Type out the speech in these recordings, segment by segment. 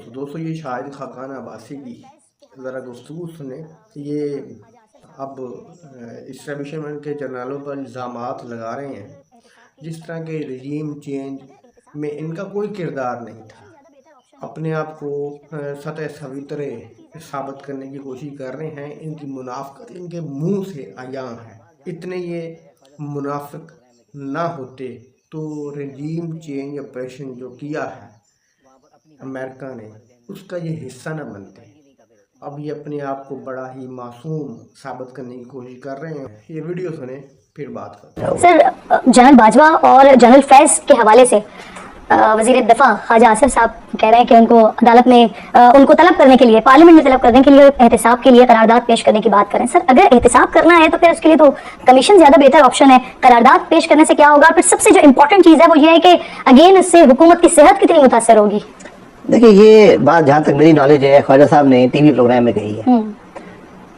دوستو یہ شاہد خاقان عباسی کی ذرا گفتگو سنیں. یہ اب اسٹیبلشمنٹ کے جرنیلوں پر الزامات لگا رہے ہیں جس طرح کے رجیم چینج میں ان کا کوئی کردار نہیں تھا. اپنے آپ کو سطح سویترے ثابت کرنے کی کوشش کر رہے ہیں. ان کی منافقت ان کے منہ سے عیاں ہے. اتنے یہ منافق نہ ہوتے تو رجیم چینج آپریشن جو کیا ہے امریکہ نے اس کا یہ حصہ نہ بنتے. اب یہ اپنے آپ کو بڑا ہی معصوم ثابت کرنے کی کوشش کر رہے ہیں. یہ ویڈیو سنیں پھر بات کرتے ہیں. سر جنرل باجوہ اور جنرل فیض کے حوالے سے وزیر دفاع خواجہ آصف صاحب کہہ رہے ہیں کہ ان کو عدالت میں ان کو طلب کرنے کے لیے پارلیمنٹ میں طلب کرنے کے لیے احتساب کے لیے قرارداد پیش کرنے کی بات کریں. سر اگر احتساب کرنا ہے تو پھر اس کے لیے تو کمیشن زیادہ بہتر آپشن ہے. قرارداد پیش کرنے سے کیا ہوگا؟ پھر سب سے جو امپورٹنٹ چیز ہے وہ یہ ہے کہ اگین اس سے حکومت کی صحت کتنی متاثر ہوگی. دیکھیں یہ بات جہاں تک میری نالج ہے خواجہ صاحب نے ٹی وی پروگرام میں کہی ہے.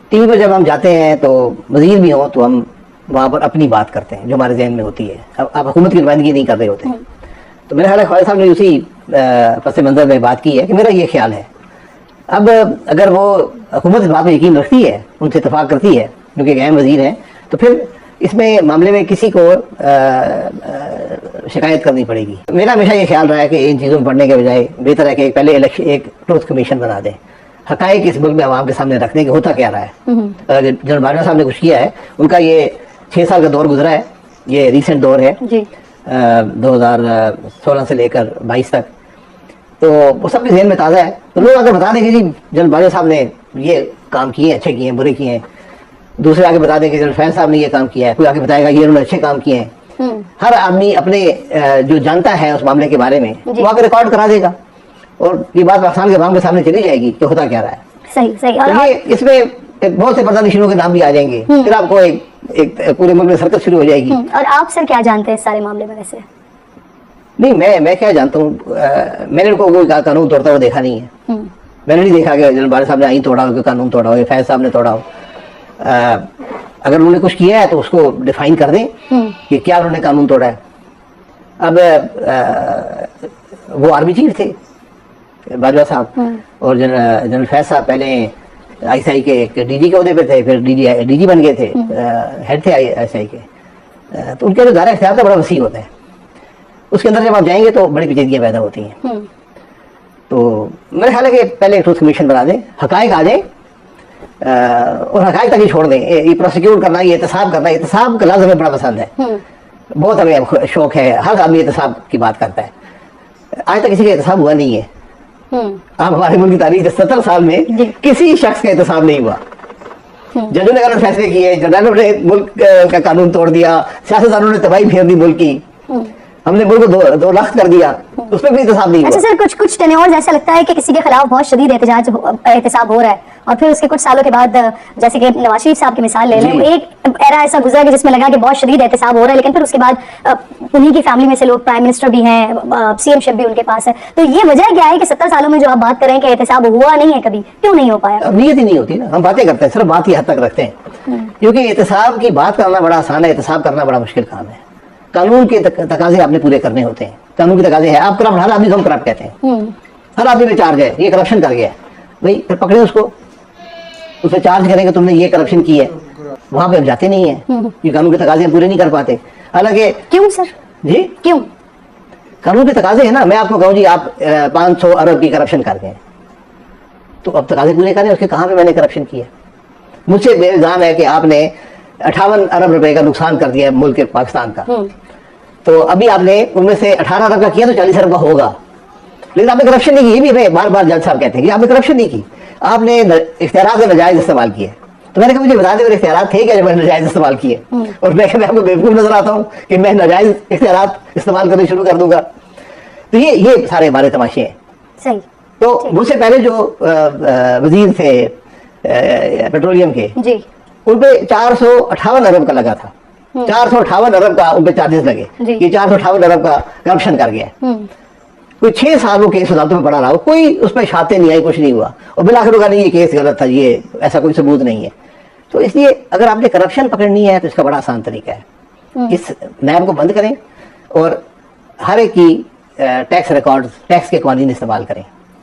ٹی وی پر جب ہم جاتے ہیں تو وزیر بھی ہوں تو ہم وہاں پر اپنی بات کرتے ہیں جو ہمارے ذہن میں ہوتی ہے. اب آپ حکومت کی نمائندگی نہیں کر رہے ہوتے. تو میرا خیال ہے خواجہ صاحب نے اسی پس منظر میں بات کی ہے کہ میرا یہ خیال ہے. اب اگر وہ حکومت اس بات میں یقین رکھتی ہے ان سے اتفاق کرتی ہے کیونکہ ایک اہم وزیر ہیں تو پھر اس میں معاملے میں کسی کو شکایت کرنی پڑے گی. میرا ہمیشہ یہ خیال رہا ہے کہ ان چیزوں میں پڑھنے کے بجائے بہتر ہے کہ پہلے ایک ٹروتھ کمیشن بنا دیں. حقائق اس ملک میں عوام کے سامنے رکھنے کے ہوتا کیا رہا ہے. جنرل باجوہ صاحب نے کچھ کیا ہے ان کا یہ 6 سال کا دور گزرا ہے. یہ ریسنٹ دور ہے 2016 سے لے کر 22 تک. تو وہ سب کے ذہن میں تازہ ہے. تو لوگ اگر بتا دیں کہ جی جنرل باجوہ صاحب نے یہ کام کیے اچھے کیے ہیں برے کیے ہیں. دوسرے آگے بتا دیں کہ جنرل فیض صاحب نے یہ کام کیا ہے. کوئی آگے بتائے گا یہ انہوں نے اچھے کام کیے ہیں. ہر آدمی اپنے جو جانتا ہے اس معاملے کے بارے میں وہ آگے ریکارڈ کرا دے گا اور یہ بات پاکستان کے عوام کے سامنے چلی جائے گی کہ ہوتا کیا رہا ہے. صحیح. اس میں بہت سے پردہ نشینوں کے نام بھی آ جائیں گے. پھر آپ کو ایک پورے ملک میں سرکس شروع ہو جائے گی. اور آپ سر کیا جانتے ہیں اس سارے معاملے میں؟ ویسے نہیں میں کیا جانتا ہوں. میں نے ان کو کوئی قانون توڑتا ہوا دیکھا نہیں ہے. میں نے نہیں دیکھا کہ جنرل باجوہ صاحب نے آئین توڑا ہو کہ قانون توڑا ہو یا فیض صاحب نے توڑا ہو. اگر انہوں نے کچھ کیا ہے تو اس کو ڈیفائن کر دیں کہ کیا انہوں نے قانون توڑا ہے. اب وہ آرمی چیف تھے باجوہ صاحب اور جنرل فیض صاحب پہلے آئی ایس آئی کے ڈی جی کے عہدے پہ تھے. پھر ڈی جی بن گئے تھے ہیڈ تھے آئی ایس آئی کے. تو ان کے جو دائرہ اختیار بڑا وسیع ہوتا ہے. اس کے اندر جب آپ جائیں گے تو بڑی پیچیدگیاں پیدا ہوتی ہیں. تو میرا خیال ہے کہ پہلے ایک ٹروتھ کمیشن بنا دیں حقائق آ جائیں اور حقائق تک ہی چھوڑ دیں. یہ پروسیکیوٹ کرنا یہ احتساب کرنا احتساب کا لفظ ہمیں بڑا پسند ہے. بہت ہمیں شوق ہے. ہر آدمی احتساب کی بات کرتا ہے. آج تک کسی کا احتساب ہوا نہیں ہے. آپ ہمارے ملک کی تاریخ 70 سال میں کسی شخص کا احتساب نہیں ہوا. ججوں نے غلط فیصلے کیے. جنرلوں نے ملک کا قانون توڑ دیا. سیاستدانوں نے تباہی پھیر دی ملک کی. ہم نے ملک کو 2 لاکھ کر دیا. اس میں بھی احتساب نہیں ہوا. اچھا سر کچھ ٹینیورز ایسا لگتا ہے کہ کسی کے خلاف بہت شدید احتساب ہو رہا ہے اور پھر اس کے کچھ سالوں کے بعد جیسے کہ نواز شریف صاحب کی مثال لے لیں. ایک ایرا ایسا گزرا کہ جس میں لگا کہ بہت شدید احتساب ہو رہا ہے لیکن پھر اس کے بعد انہی کی فیملی میں سے لوگ پرائم منسٹر بھی ہیں سی ایم شپ بھی ان کے پاس ہے. تو یہ وجہ کیا ہے کہ 70 سالوں میں جو آپ بات کریں کہ احتساب ہوا نہیں ہے کبھی کیوں نہیں ہو پایا؟ نیت ہی نہیں ہوتی نا. ہم باتیں کرتے ہیں صرف بات ہی حد تک رکھتے ہیں کیونکہ احتساب کی بات کرنا بڑا آسان ہے. احتساب کرنا بڑا مشکل کام ہے. قانون کے تقاضے آپ نے پورے کرنے ہوتے ہیں. قانون کے تقاضے ہیں آپ کرپٹ. ہر آدمی کو ہم کرپٹ کہتے ہیں. ہر آدمی میں چارج ہے یہ کرپشن کر گیا ہے بھائی پھر پکڑے اس کو اسے چارج کریں کہ تم نے یہ کرپشن کی ہے. وہاں پہ ہم جاتے نہیں ہیں. یہ قانون کے تقاضے ہم پورے نہیں کر پاتے. حالانکہ کیوں سر؟ جی کیوں؟ قانون کے تقاضے ہیں نا. میں آپ کو کہوں جی آپ 500 ارب کی کرپشن کر گئے تو اب تقاضے پورے کریں. اس کے کہاں پہ میں نے کرپشن کی ہے؟ مجھ سے الزام ہے کہ آپ نے 58 ارب روپے کا نقصان کر دیا ہے ملک پاکستان کا. تو ابھی آپ نے ان میں سے 18 ارب کا کیا تو 40 ارب کا ہوگا. لیکن آپ نے کرپشن نہیں کی. یہ بھی ہمیں بار بار جج صاحب کہتے ہیں کہ آپ نے کرپشن نہیں کی. آپ نے اختیارات کا ناجائز استعمال کیے. تو میں نے کہا مجھے بتا دیں میرے اختیارات تھے کیا جب میں نے ناجائز استعمال کیے. اور میں آپ کو بیوقوف نظر آتا ہوں کہ میں ناجائز اختیارات استعمال کرنے شروع کر دوں گا. تو یہ سارے ہمارے تماشے ہیں. صحیح. تو مجھ سے پہلے جو وزیر تھے پیٹرولیم کے ان پہ 458 ارب کا لگا تھا. 458 ارب کا ان پہ چارجز لگے. یہ 458 ارب کا کرپشن کر گیا. کوئی 6 سال وہ کیس عدالتوں میں پڑا رہا. کوئی اس پہ شاطیں نہیں آئی. کچھ نہیں ہوا. اور بالآخر ہوگا نہیں یہ کیس غلط تھا. یہ ایسا کوئی ثبوت نہیں ہے. تو اس لیے اگر آپ نے کرپشن پکڑنی ہے تو اس کا بڑا آسان طریقہ ہے. اس نیب کو بند کریں اور ہر ایک کی ٹیکس ریکارڈ ٹیکس کے قوانین استعمال کریں.